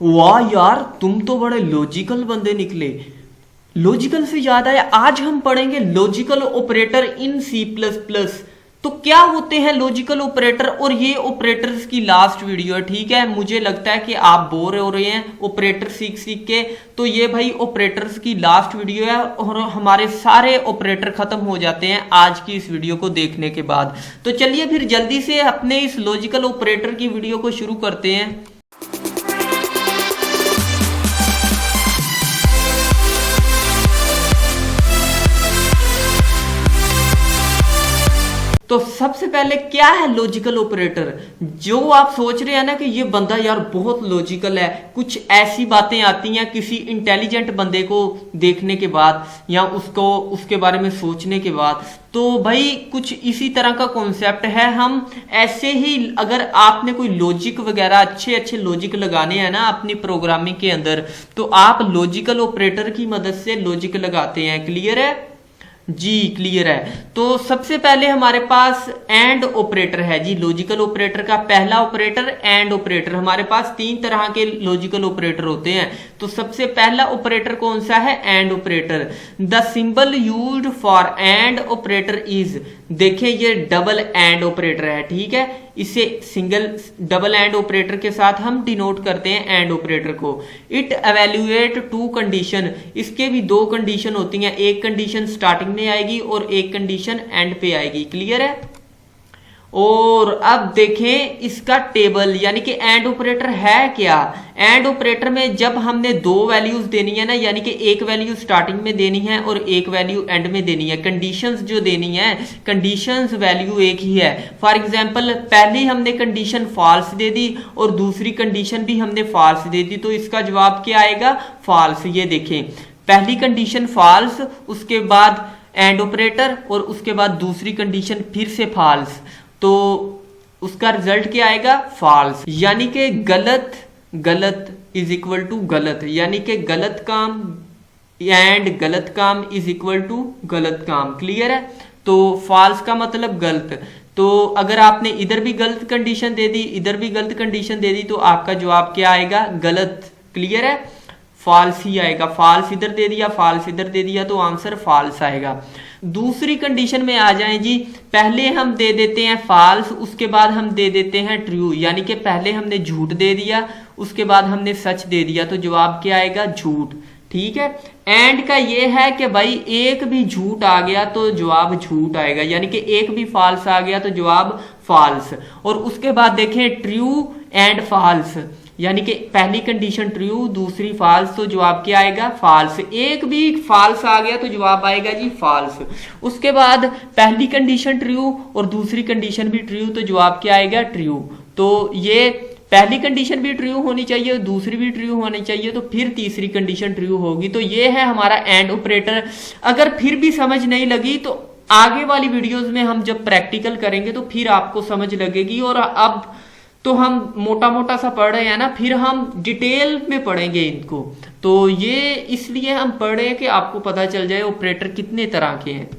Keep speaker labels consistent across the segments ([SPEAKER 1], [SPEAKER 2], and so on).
[SPEAKER 1] वाह यार, तुम तो बड़े लॉजिकल बंदे निकले। लॉजिकल से याद आया, आज हम पढ़ेंगे लॉजिकल ऑपरेटर इन सी प्लस प्लस। तो क्या होते हैं लॉजिकल ऑपरेटर, और ये ऑपरेटर्स की लास्ट वीडियो है। ठीक है, मुझे लगता है कि आप बोर हो रहे हैं ऑपरेटर सीख सीख के, तो ये भाई ऑपरेटर्स की लास्ट वीडियो है और हमारे सारे ऑपरेटर खत्म हो जाते हैं आज की इस वीडियो को देखने के बाद। तो चलिए फिर जल्दी से अपने इस लॉजिकल ऑपरेटर की वीडियो को शुरू करते हैं। तो सबसे पहले क्या है लॉजिकल ऑपरेटर। जो आप सोच रहे हैं ना कि ये बंदा यार बहुत लॉजिकल है, कुछ ऐसी बातें आती हैं किसी इंटेलिजेंट बंदे को देखने के बाद या उसके बारे में सोचने के बाद, तो भाई कुछ इसी तरह का कॉन्सेप्ट है। हम ऐसे ही, अगर आपने कोई लॉजिक वगैरह अच्छे अच्छे लॉजिक लगाने हैं ना अपनी प्रोग्रामिंग के अंदर, तो आप लॉजिकल ऑपरेटर की मदद से लॉजिक लगाते हैं। क्लियर है जी? क्लियर है। तो सबसे पहले हमारे पास एंड ऑपरेटर है जी। लॉजिकल ऑपरेटर का पहला ऑपरेटर एंड ऑपरेटर। हमारे पास तीन तरह के लॉजिकल ऑपरेटर होते हैं। तो सबसे पहला ऑपरेटर कौन सा है? And operator. The symbol used for and operator is, देखिए ये डबल एंड ऑपरेटर है। ठीक है, इसे सिंगल डबल एंड ऑपरेटर के साथ हम डिनोट करते हैं एंड ऑपरेटर को। इट एवेल्युएट टू कंडीशन, इसके भी दो कंडीशन होती हैं, एक कंडीशन स्टार्टिंग में आएगी और एक कंडीशन एंड पे आएगी। क्लियर है? और अब देखें इसका टेबल, यानी कि एंड ऑपरेटर है क्या। एंड ऑपरेटर में जब हमने दो वैल्यूज देनी है ना, यानी कि एक वैल्यू स्टार्टिंग में देनी है और एक वैल्यू एंड में देनी है, कंडीशंस जो देनी है, कंडीशंस वैल्यू एक ही है। फॉर एग्जांपल पहली हमने कंडीशन फॉल्स दे दी और दूसरी कंडीशन भी हमने फॉल्स दे दी, तो इसका जवाब क्या आएगा? फॉल्स। ये देखें, पहली कंडीशन फॉल्स, उसके बाद एंड ऑपरेटर और उसके बाद दूसरी कंडीशन फिर से फॉल्स, तो उसका रिजल्ट क्या आएगा? फॉल्स। यानी कि गलत गलत इज इक्वल टू गलत, यानी कि गलत काम एंड गलत काम इज इक्वल टू गलत काम। क्लियर है? तो फॉल्स का मतलब गलत। तो अगर आपने इधर भी गलत कंडीशन दे दी, इधर भी गलत कंडीशन दे दी, तो आपका जवाब क्या आएगा? गलत। क्लियर है? फॉल्स ही आएगा। फॉल्स इधर दे दिया, फॉल्स इधर दे दिया, तो आंसर फॉल्स आएगा। दूसरी कंडीशन में आ जाएं जी। पहले हम दे देते हैं फॉल्स, उसके बाद हम दे देते हैं ट्रू, यानी कि पहले हमने झूठ दे दिया, उसके बाद हमने सच दे दिया, तो जवाब क्या आएगा? झूठ। ठीक है? एंड का ये है कि भाई एक भी झूठ आ गया तो जवाब झूठ आएगा, यानी कि एक भी फॉल्स आ गया तो जवाब फॉल्स। और उसके बाद देखें ट्रू एंड फॉल्स, यानी कि पहली कंडीशन ट्रू दूसरी फॉल्स, तो जवाब क्या आएगा? फॉल्स। एक भी फॉल्स आ गया तो जवाब आएगा जी फॉल्स। उसके बाद पहली कंडीशन ट्रू और दूसरी कंडीशन भी ट्रू, तो जवाब क्या आएगा? ट्रू। तो ये पहली कंडीशन भी ट्रू होनी चाहिए और दूसरी भी ट्रू होनी चाहिए, तो फिर तीसरी कंडीशन ट्रू होगी। तो ये है हमारा एंड ऑपरेटर। अगर फिर भी समझ नहीं लगी तो आगे वाली वीडियोज में हम जब प्रैक्टिकल करेंगे तो फिर आपको समझ लगेगी। और अब तो हम मोटा मोटा सा पढ़ रहे हैं ना, फिर हम डिटेल में पढ़ेंगे इनको। तो ये इसलिए हम पढ़ रहे हैं कि आपको पता चल जाए ऑपरेटर कितने तरह के हैं।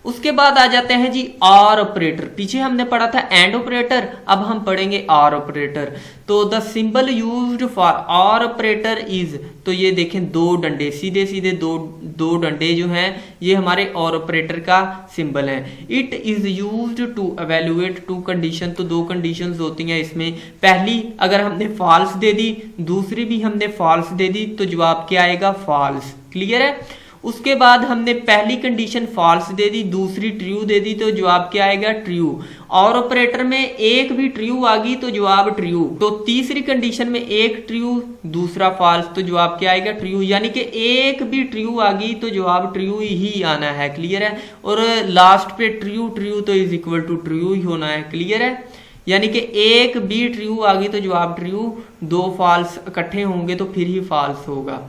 [SPEAKER 1] उसके बाद आ जाते हैं जी और ऑपरेटर। पीछे हमने पढ़ा था एंड ऑपरेटर, अब हम पढ़ेंगे और ऑपरेटर। तो द सिंबल यूज्ड फॉर और ऑपरेटर इज, तो ये देखें दो डंडे, सीधे सीधे दो डंडे जो हैं ये हमारे और ऑपरेटर का सिंबल है। It is used to evaluate two condition, तो दो कंडीशंस होती हैं इसमें। पहली अगर हमने फॉल्स दे दी, दूसरी भी हमने फॉल्स दे दी, तो जवाब क्या आएगा? फॉल्स। क्लियर है? उसके बाद हमने पहली कंडीशन फॉल्स दे दी, दूसरी ट्रू दे दी, तो जवाब क्या आएगा? ट्रू। और ऑपरेटर में एक भी ट्रू आ गई तो जवाब ट्रू। तो तीसरी कंडीशन में एक ट्रू दूसरा फॉल्स, तो जवाब क्या आएगा? ट्रू। यानी कि एक भी ट्रू आ गई तो जवाब ट्रू ही आना है। क्लियर है? और लास्ट पे ट्रू ट्रू तो इज इक्वल टू ट्रू ही होना है। क्लियर है? यानी कि एक भी ट्रू आ गई तो जवाब ट्रू, दो फॉल्स इकट्ठे होंगे तो फिर ही फॉल्स होगा।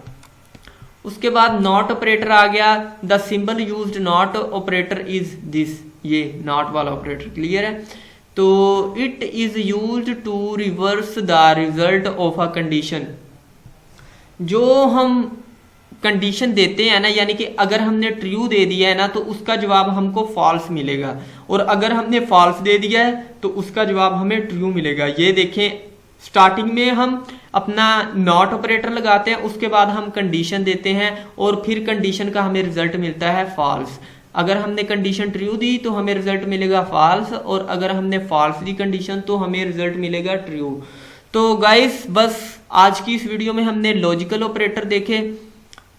[SPEAKER 1] उसके बाद नॉट ऑपरेटर आ गया। The symbol used not operator is this, ये नॉट वाला ऑपरेटर। क्लियर है? तो it is used to reverse the result of a condition. जो हम कंडीशन देते हैं ना, यानी कि अगर हमने ट्रू दे दिया है ना तो उसका जवाब हमको फॉल्स मिलेगा, और अगर हमने फॉल्स दे दिया है तो उसका जवाब हमें ट्रू मिलेगा। ये देखें स्टार्टिंग में हम अपना नॉट ऑपरेटर लगाते हैं, उसके बाद हम कंडीशन देते हैं और फिर कंडीशन का हमें रिजल्ट मिलता है फॉल्स। अगर हमने कंडीशन ट्रू दी तो हमें रिजल्ट मिलेगा फॉल्स, और अगर हमने फॉल्स दी कंडीशन तो हमें रिजल्ट मिलेगा ट्रू। तो गाइस बस आज की इस वीडियो में हमने लॉजिकल ऑपरेटर देखे,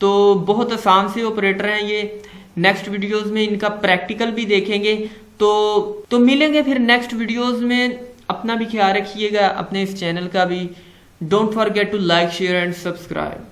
[SPEAKER 1] तो बहुत आसान से ऑपरेटर हैं ये। नेक्स्ट वीडियोस में इनका प्रैक्टिकल भी देखेंगे। तो मिलेंगे फिर नेक्स्ट वीडियोस में। अपना भी ख्याल रखिएगा, अपने इस चैनल का भी। Don't forget to like, share and subscribe.